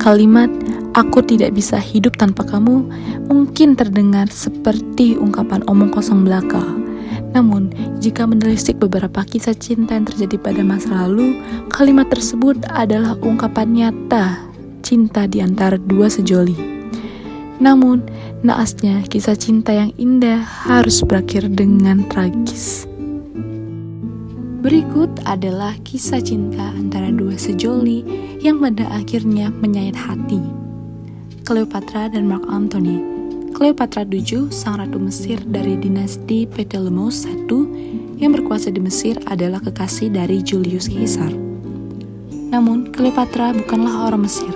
Kalimat "aku tidak bisa hidup tanpa kamu" mungkin terdengar seperti ungkapan omong kosong belaka. Namun, jika menelisik beberapa kisah cinta yang terjadi pada masa lalu, kalimat tersebut adalah ungkapan nyata cinta di antara dua sejoli. Namun, naasnya kisah cinta yang indah harus berakhir dengan tragis. Berikut adalah kisah cinta antara dua sejoli yang pada akhirnya menyayat hati. Cleopatra dan Mark Antony. Cleopatra VII, sang ratu Mesir dari dinasti Ptolemeus I yang berkuasa di Mesir, adalah kekasih dari Julius Caesar. Namun, Cleopatra bukanlah orang Mesir,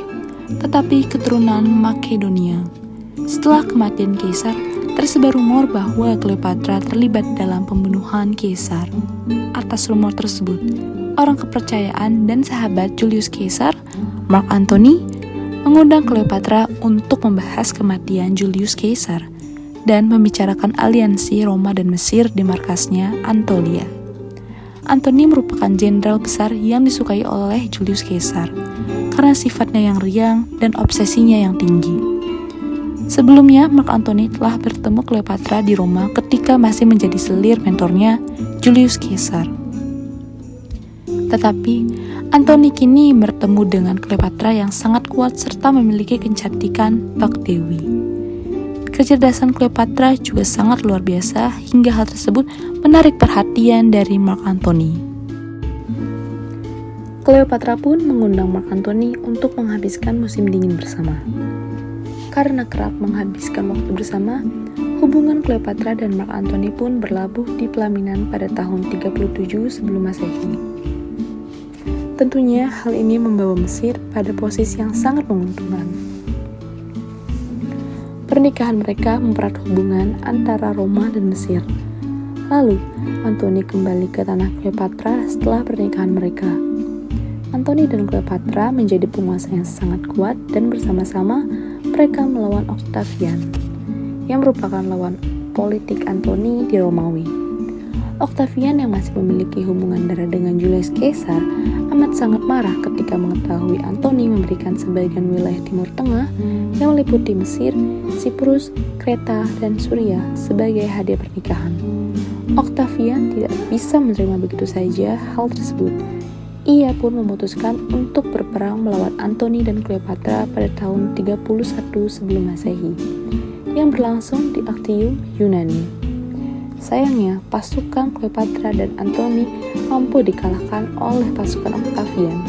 tetapi keturunan Makedonia. Setelah kematian Caesar, tersebar rumor bahwa Cleopatra terlibat dalam pembunuhan Caesar. Atas rumor tersebut, orang kepercayaan dan sahabat Julius Caesar, Mark Antony, mengundang Cleopatra untuk membahas kematian Julius Caesar dan membicarakan aliansi Roma dan Mesir di markasnya Antolia. Antony merupakan jenderal besar yang disukai oleh Julius Caesar karena sifatnya yang riang dan obsesinya yang tinggi. Sebelumnya, Mark Antony telah bertemu Cleopatra di Roma ketika masih menjadi selir mentornya Julius Caesar. Tetapi, Antony kini bertemu dengan Cleopatra yang sangat kuat serta memiliki kecantikan bak dewi. Kecerdasan Cleopatra juga sangat luar biasa hingga hal tersebut menarik perhatian dari Mark Antony. Cleopatra pun mengundang Mark Antony untuk menghabiskan musim dingin bersama. Karena kerap menghabiskan waktu bersama, hubungan Cleopatra dan Mark Antony pun berlabuh di pelaminan pada tahun 37 sebelum Masehi. Tentunya hal ini membawa Mesir pada posisi yang sangat menguntungkan. Pernikahan mereka mempererat hubungan antara Roma dan Mesir. Lalu, Antony kembali ke tanah Cleopatra setelah pernikahan mereka. Antony dan Cleopatra menjadi penguasa yang sangat kuat dan bersama-sama mereka melawan Octavian, yang merupakan lawan politik Antony di Romawi. Octavian yang masih memiliki hubungan darah dengan Julius Caesar amat sangat marah ketika mengetahui Antony memberikan sebagian wilayah Timur Tengah yang meliputi Mesir, Siprus, Kreta, dan Suriah sebagai hadiah pernikahan. Octavian tidak bisa menerima begitu saja hal tersebut. Ia pun memutuskan untuk berperang melawan Antony dan Cleopatra pada tahun 31 sebelum Masehi, yang berlangsung di Actium, Yunani. Sayangnya, pasukan Cleopatra dan Antony mampu dikalahkan oleh pasukan Octavian.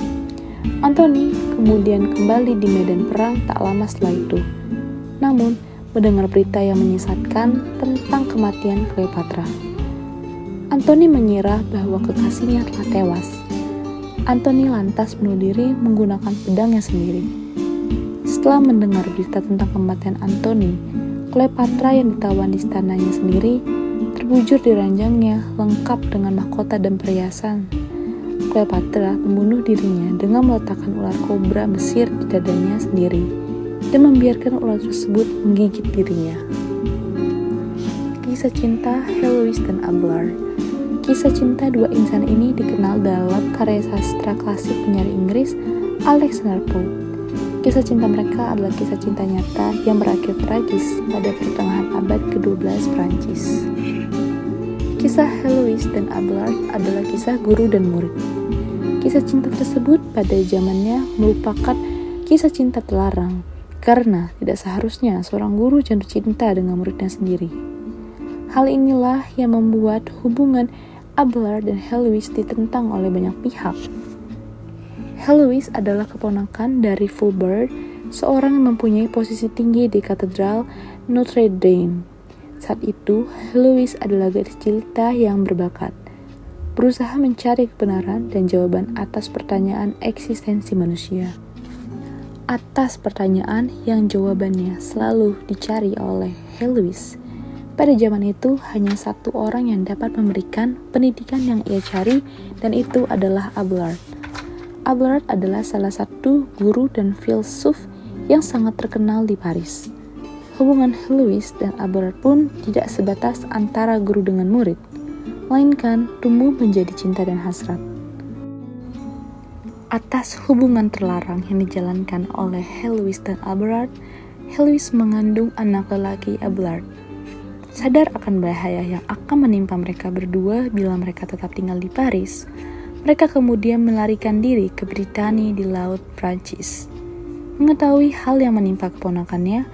Antony kemudian kembali di medan perang tak lama setelah itu. Namun, mendengar berita yang menyesatkan tentang kematian Cleopatra. Antony mengira bahwa kekasihnya telah tewas. Antony lantas bunuh diri menggunakan pedangnya sendiri. Setelah mendengar berita tentang kematian Antony, Cleopatra yang ditawan di istananya sendiri terbujur di ranjangnya lengkap dengan mahkota dan perhiasan. Cleopatra membunuh dirinya dengan meletakkan ular kobra Mesir di dadanya sendiri dan membiarkan ular tersebut menggigit dirinya. Kisah cinta Heloise dan Abelard. Kisah cinta dua insan ini dikenal dalam karya sastra klasik penyair Inggris Alexander Pope. Kisah cinta mereka adalah kisah cinta nyata yang berakhir tragis pada pertengahan abad ke-12 Prancis. Kisah Heloise dan Abelard adalah kisah guru dan murid. Kisah cinta tersebut pada zamannya merupakan kisah cinta terlarang karena tidak seharusnya seorang guru jatuh cinta dengan muridnya sendiri. Hal inilah yang membuat hubungan Abelard dan Heloise ditentang oleh banyak pihak. Heloise adalah keponakan dari Fulbert, seorang yang mempunyai posisi tinggi di katedral Notre Dame. Saat itu, Heloise adalah gadis jelita yang berbakat, berusaha mencari kebenaran dan jawaban atas pertanyaan eksistensi manusia. Atas pertanyaan yang jawabannya selalu dicari oleh Heloise. Pada zaman itu, hanya satu orang yang dapat memberikan pendidikan yang ia cari, dan itu adalah Abelard. Abelard adalah salah satu guru dan filsuf yang sangat terkenal di Paris. Hubungan Heloise dan Abelard pun tidak sebatas antara guru dengan murid, melainkan tumbuh menjadi cinta dan hasrat. Atas hubungan terlarang yang dijalankan oleh Heloise dan Abelard, Heloise mengandung anak lelaki Abelard. Sadar akan bahaya yang akan menimpa mereka berdua bila mereka tetap tinggal di Paris, mereka kemudian melarikan diri ke Britania di Laut Prancis. Mengetahui hal yang menimpa keponakannya,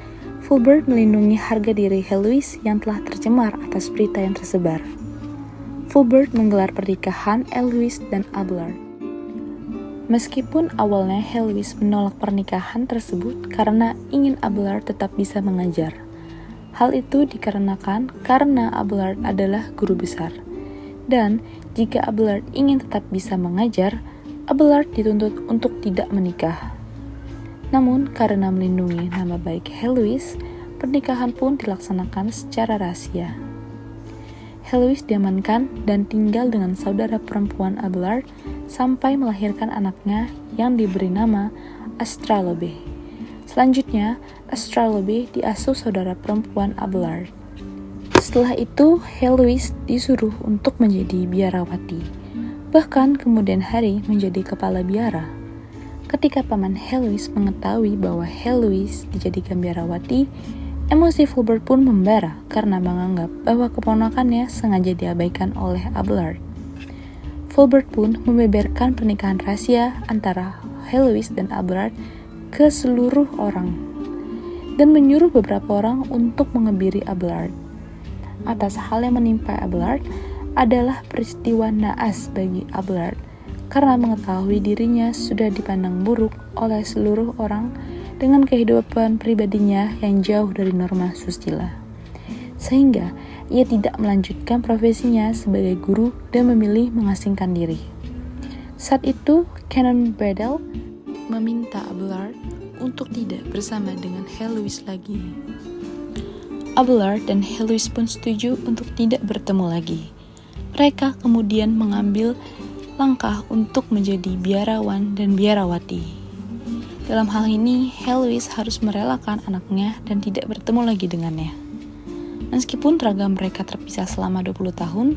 Fulbert melindungi harga diri Heloise yang telah tercemar atas berita yang tersebar. Fulbert menggelar pernikahan Heloise dan Abelard. Meskipun awalnya Heloise menolak pernikahan tersebut karena ingin Abelard tetap bisa mengajar. Hal itu dikarenakan karena Abelard adalah guru besar. Dan jika Abelard ingin tetap bisa mengajar, Abelard dituntut untuk tidak menikah. Namun karena melindungi nama baik Heloise, pernikahan pun dilaksanakan secara rahasia. Heloise diamankan dan tinggal dengan saudara perempuan Abelard sampai melahirkan anaknya yang diberi nama Astrolabe. Selanjutnya, Astrolabe diasuh saudara perempuan Abelard. Setelah itu, Heloise disuruh untuk menjadi biarawati, bahkan kemudian hari menjadi kepala biara. Ketika paman Heloise mengetahui bahwa Heloise dijadikan biarawati, emosi Fulbert pun membara karena menganggap bahwa keponakannya sengaja diabaikan oleh Abelard. Fulbert pun membeberkan pernikahan rahasia antara Heloise dan Abelard ke seluruh orang dan menyuruh beberapa orang untuk mengebiri Abelard. Atas hal yang menimpa Abelard adalah peristiwa naas bagi Abelard karena mengetahui dirinya sudah dipandang buruk oleh seluruh orang dengan kehidupan pribadinya yang jauh dari norma susila. Sehingga ia tidak melanjutkan profesinya sebagai guru dan memilih mengasingkan diri. Saat itu, Canon Bredel meminta Abelard untuk tidak bersama dengan Heloise lagi. Abelard dan Heloise pun setuju untuk tidak bertemu lagi. Mereka kemudian mengambil langkah untuk menjadi biarawan dan biarawati. Dalam hal ini, Heloise harus merelakan anaknya dan tidak bertemu lagi dengannya. Meskipun raga mereka terpisah selama 20 tahun,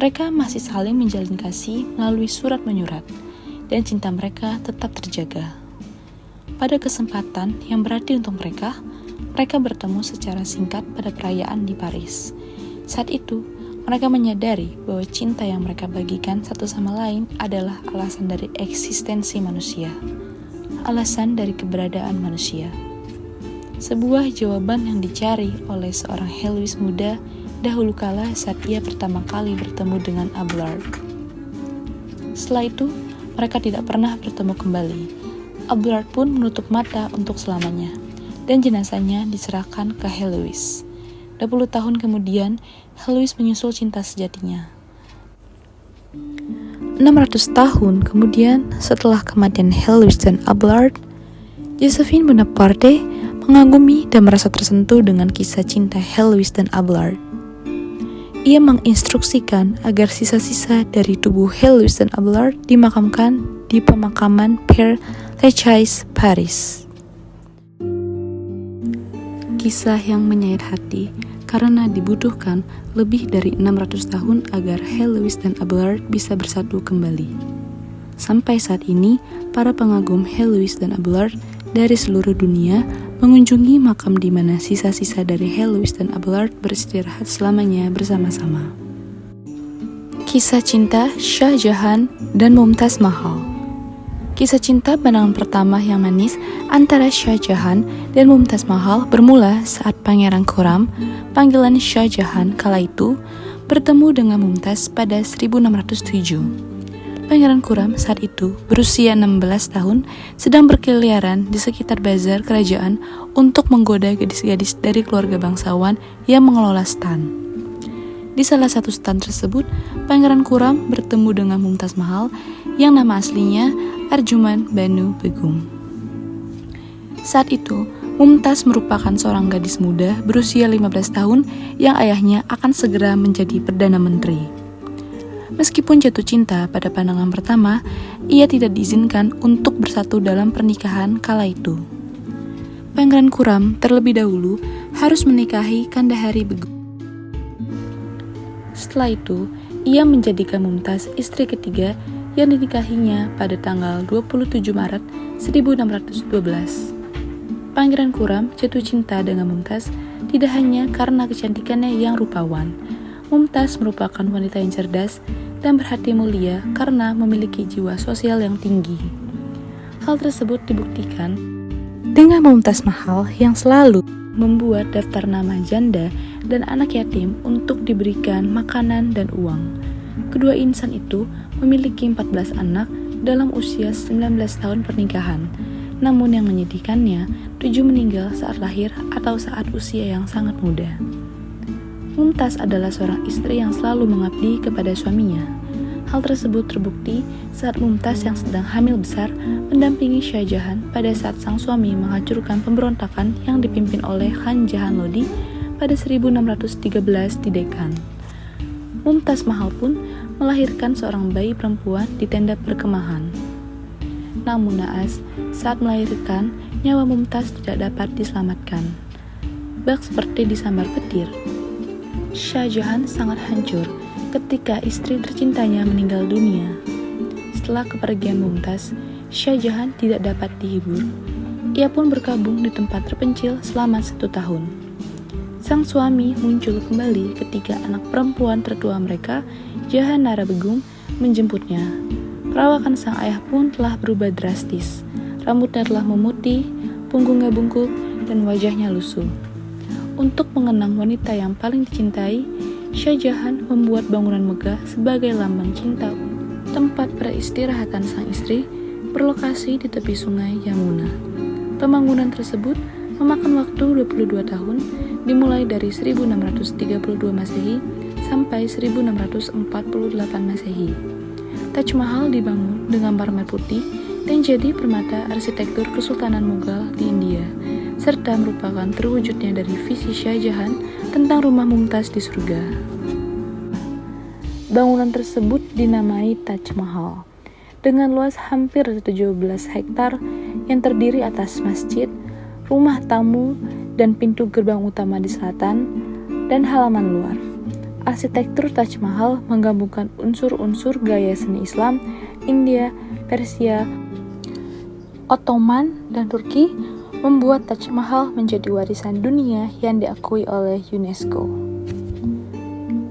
mereka masih saling menjalin kasih melalui surat menyurat, dan cinta mereka tetap terjaga. Pada kesempatan yang berarti untuk mereka bertemu secara singkat pada perayaan di Paris. Saat itu, mereka menyadari bahwa cinta yang mereka bagikan satu sama lain adalah alasan dari eksistensi manusia. Alasan dari keberadaan manusia. Sebuah jawaban yang dicari oleh seorang Heloise muda dahulu kala saat ia pertama kali bertemu dengan Abelard. Setelah itu, mereka tidak pernah bertemu kembali. Abelard pun menutup mata untuk selamanya, dan jenazahnya diserahkan ke Heloise. 20 tahun kemudian, Heloise menyusul cinta sejatinya. 600 tahun kemudian, setelah kematian Heloise dan Abelard, Josephine Bonaparte mengagumi dan merasa tersentuh dengan kisah cinta Heloise dan Abelard. Ia menginstruksikan agar sisa-sisa dari tubuh Heloise dan Abelard dimakamkan di pemakaman Père Lachaise, Paris. Kisah yang menyayat hati karena dibutuhkan lebih dari 600 tahun agar Heloise dan Abelard bisa bersatu kembali. Sampai saat ini, para pengagum Heloise dan Abelard dari seluruh dunia mengunjungi makam di mana sisa-sisa dari Heloise dan Abelard beristirahat selamanya bersama-sama. Kisah cinta Shah Jahan dan Mumtaz Mahal. Kisah cinta pandangan pertama yang manis antara Shah Jahan dan Mumtaz Mahal bermula saat Pangeran Khurram, panggilan Shah Jahan kala itu, bertemu dengan Mumtaz pada 1607. Pangeran Khurram saat itu berusia 16 tahun sedang berkeliaran di sekitar bazar kerajaan untuk menggoda gadis-gadis dari keluarga bangsawan yang mengelola stan. Di salah satu stan tersebut, Pangeran Khurram bertemu dengan Mumtaz Mahal yang nama aslinya Arjuman Banu Begum. Saat itu, Mumtaz merupakan seorang gadis muda berusia 15 tahun yang ayahnya akan segera menjadi Perdana Menteri. Meskipun jatuh cinta pada pandangan pertama, ia tidak diizinkan untuk bersatu dalam pernikahan kala itu. Pangeran Khurram terlebih dahulu harus menikahi Kandahari Begum. Setelah itu, ia menjadikan Mumtaz istri ketiga yang dinikahinya pada tanggal 27 Maret 1612. Pangeran Khurram jatuh cinta dengan Mumtaz tidak hanya karena kecantikannya yang rupawan. Mumtaz merupakan wanita yang cerdas dan berhati mulia karena memiliki jiwa sosial yang tinggi. Hal tersebut dibuktikan dengan Mumtaz Mahal yang selalu membuat daftar nama janda dan anak yatim untuk diberikan makanan dan uang. Kedua insan itu memiliki 14 anak dalam usia 19 tahun pernikahan. Namun yang menyedihkannya, 7 meninggal saat lahir atau saat usia yang sangat muda. Mumtaz adalah seorang istri yang selalu mengabdi kepada suaminya. Hal tersebut terbukti saat Mumtaz yang sedang hamil besar mendampingi Shah Jahan pada saat sang suami menghancurkan pemberontakan yang dipimpin oleh Khan Jahan Lodi pada 1613 di Deccan. Mumtaz Mahal pun melahirkan seorang bayi perempuan di tenda perkemahan. Namun naas, saat melahirkan, nyawa Mumtaz tidak dapat diselamatkan. Bak seperti disambar petir. Shah Jahan sangat hancur ketika istri tercintanya meninggal dunia. Setelah kepergian Mumtaz, Shah Jahan tidak dapat dihibur. Ia pun berkabung di tempat terpencil selama 1 tahun. Sang suami muncul kembali ketika anak perempuan tertua mereka, Jahan Nara Begum, menjemputnya. Perawakan sang ayah pun telah berubah drastis. Rambutnya telah memutih, punggungnya bungkuk, dan wajahnya lusuh. Untuk mengenang wanita yang paling dicintai, Shah Jahan membuat bangunan megah sebagai lambang cinta. Tempat peristirahatan sang istri berlokasi di tepi sungai Yamuna. Pembangunan tersebut memakan waktu 22 tahun, dimulai dari 1632 Masehi sampai 1648 Masehi. Taj Mahal dibangun dengan marmer putih dan jadi permata arsitektur Kesultanan Mughal di India, serta merupakan terwujudnya dari visi Shah Jahan tentang rumah Mumtaz di surga. Bangunan tersebut dinamai Taj Mahal, dengan luas hampir 17 hektar yang terdiri atas masjid, rumah tamu, dan pintu gerbang utama di selatan, dan halaman luar. Arsitektur Taj Mahal menggabungkan unsur-unsur gaya seni Islam, India, Persia, Ottoman, dan Turki, membuat Taj Mahal menjadi warisan dunia yang diakui oleh UNESCO.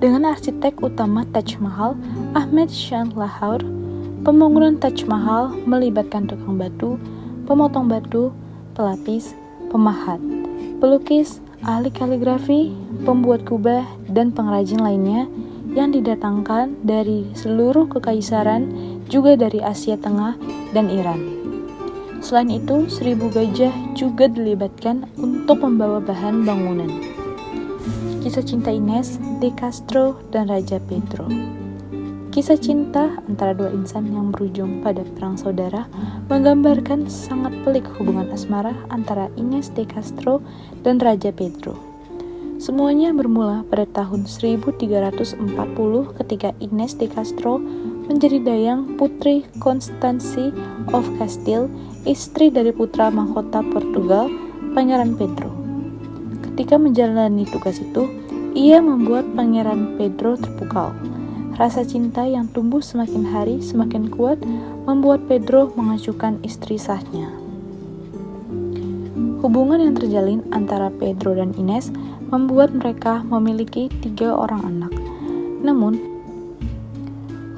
Dengan arsitek utama Taj Mahal, Ahmed Shah Lahore, pembangunan Taj Mahal melibatkan tukang batu, pemotong batu, pelapis, pemahat, pelukis, ahli kaligrafi, pembuat kubah, dan pengrajin lainnya yang didatangkan dari seluruh kekaisaran, juga dari Asia Tengah dan Iran. Selain itu, 1000 gajah juga dilibatkan untuk membawa bahan bangunan. Kisah cinta Ines de Castro dan Raja Pedro. Kisah cinta antara dua insan yang berujung pada perang saudara menggambarkan sangat pelik hubungan asmara antara Ines de Castro dan Raja Pedro. Semuanya bermula pada tahun 1340 ketika Ines de Castro menjadi dayang putri Konstansi of Castile, istri dari putra mahkota Portugal, Pangeran Pedro. Ketika menjalani tugas itu, ia membuat Pangeran Pedro terpukau. Rasa cinta yang tumbuh semakin hari semakin kuat membuat Pedro mengacuhkan istri sahnya. Hubungan yang terjalin antara Pedro dan Ines membuat mereka memiliki 3 orang anak. Namun,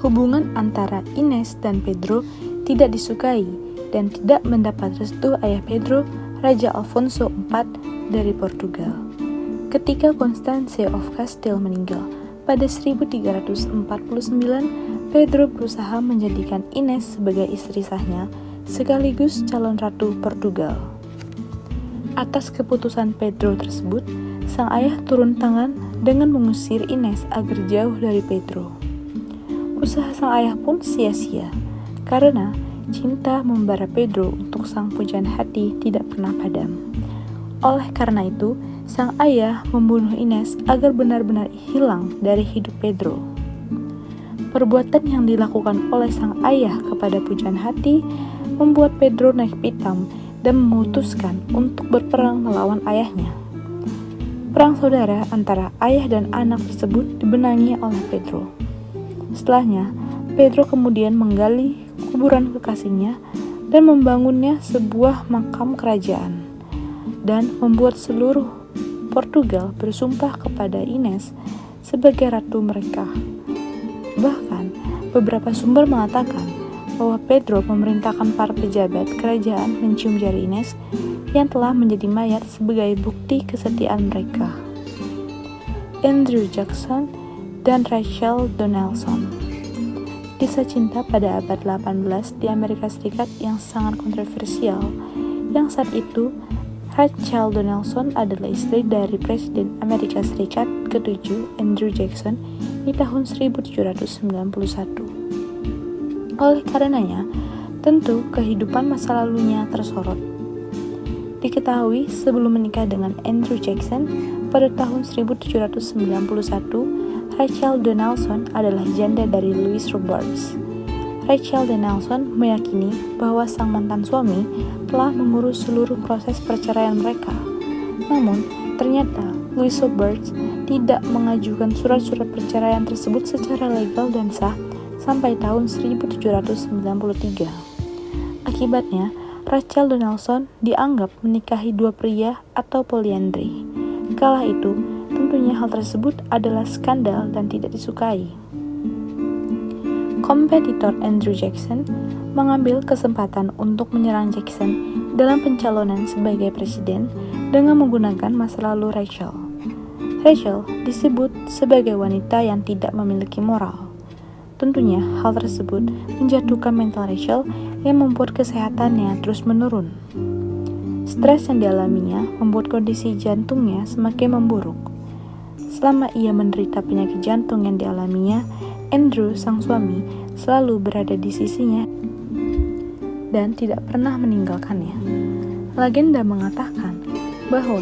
hubungan antara Ines dan Pedro tidak disukai dan tidak mendapat restu ayah Pedro, Raja Alfonso IV dari Portugal. Ketika Constance of Castile meninggal pada 1349, Pedro berusaha menjadikan Ines sebagai istri sahnya sekaligus calon ratu Portugal. Atas keputusan Pedro tersebut, sang ayah turun tangan dengan mengusir Ines agar jauh dari Pedro. Usaha sang ayah pun sia-sia, karena cinta membara Pedro untuk sang pujaan hati tidak pernah padam. Oleh karena itu, sang ayah membunuh Ines agar benar-benar hilang dari hidup Pedro. Perbuatan yang dilakukan oleh sang ayah kepada pujaan hati membuat Pedro naik pitam dan memutuskan untuk berperang melawan ayahnya. Perang saudara antara ayah dan anak tersebut dibenangi oleh Pedro. Setelahnya, Pedro kemudian menggali kuburan kekasihnya dan membangunnya sebuah makam kerajaan, dan membuat seluruh Portugal bersumpah kepada Ines sebagai ratu mereka. Bahkan, beberapa sumber mengatakan bahwa Pedro memerintahkan para pejabat kerajaan mencium jari Ines yang telah menjadi mayat sebagai bukti kesetiaan mereka. Andrew Jackson dan Rachel Donaldson. Kisah cinta pada abad 18 di Amerika Serikat yang sangat kontroversial, yang saat itu Rachel Donaldson adalah istri dari Presiden Amerika Serikat ke-7 Andrew Jackson di tahun 1791. Oleh karenanya, tentu kehidupan masa lalunya tersorot. Diketahui sebelum menikah dengan Andrew Jackson pada tahun 1791, Rachel Donaldson adalah janda dari Louis Roberts. Rachel Donaldson meyakini bahwa sang mantan suami telah mengurus seluruh proses perceraian mereka. Namun, ternyata Louis Roberts tidak mengajukan surat-surat perceraian tersebut secara legal dan sah sampai tahun 1793. Akibatnya, Rachel Donaldson dianggap menikahi dua pria atau poliandri. Kala itu, tentunya hal tersebut adalah skandal dan tidak disukai. Kompetitor Andrew Jackson mengambil kesempatan untuk menyerang Jackson dalam pencalonan sebagai presiden dengan menggunakan masa lalu Rachel. Rachel disebut sebagai wanita yang tidak memiliki moral. Tentunya hal tersebut menjatuhkan mental Rachel yang membuat kesehatannya terus menurun. Stres yang dialaminya membuat kondisi jantungnya semakin memburuk. Selama ia menderita penyakit jantung yang dialaminya, Andrew, sang suami, selalu berada di sisinya dan tidak pernah meninggalkannya. Legenda mengatakan bahwa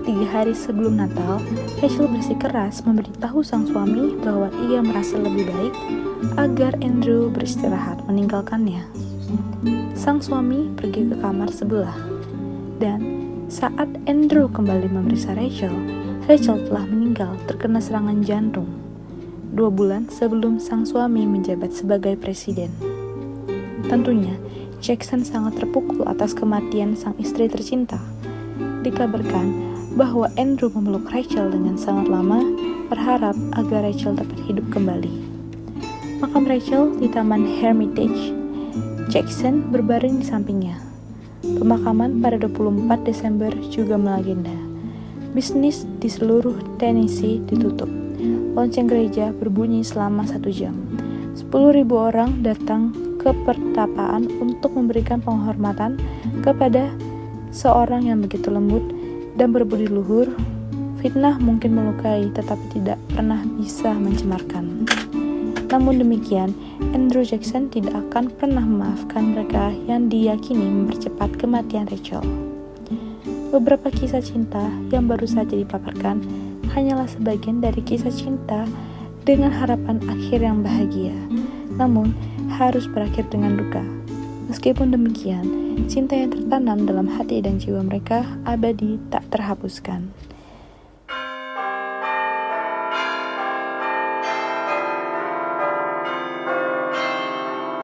3 hari sebelum Natal, Rachel bersikeras memberitahu sang suami bahwa ia merasa lebih baik agar Andrew beristirahat meninggalkannya. Sang suami pergi ke kamar sebelah, dan saat Andrew kembali memeriksa Rachel telah meninggal terkena serangan jantung 2 bulan sebelum sang suami menjabat sebagai presiden. Tentunya, Jackson sangat terpukul atas kematian sang istri tercinta. Dikabarkan bahwa Andrew memeluk Rachel dengan sangat lama, berharap agar Rachel dapat hidup kembali. Makam Rachel di Taman Hermitage, Jackson berbaring di sampingnya. Pemakaman pada 24 Desember juga melegenda. Bisnis di seluruh Tennessee ditutup. Lonceng gereja berbunyi selama 1 jam. 10.000 orang datang ke pertapaan untuk memberikan penghormatan kepada seorang yang begitu lembut dan berbudi luhur. Fitnah mungkin melukai, tetapi tidak pernah bisa mencemarkan. Namun demikian, Andrew Jackson tidak akan pernah memaafkan mereka yang diyakini mempercepat kematian Rachel. Beberapa kisah cinta yang baru saja dipaparkan hanyalah sebagian dari kisah cinta dengan harapan akhir yang bahagia, namun harus berakhir dengan duka. Meskipun demikian, cinta yang tertanam dalam hati dan jiwa mereka abadi tak terhapuskan.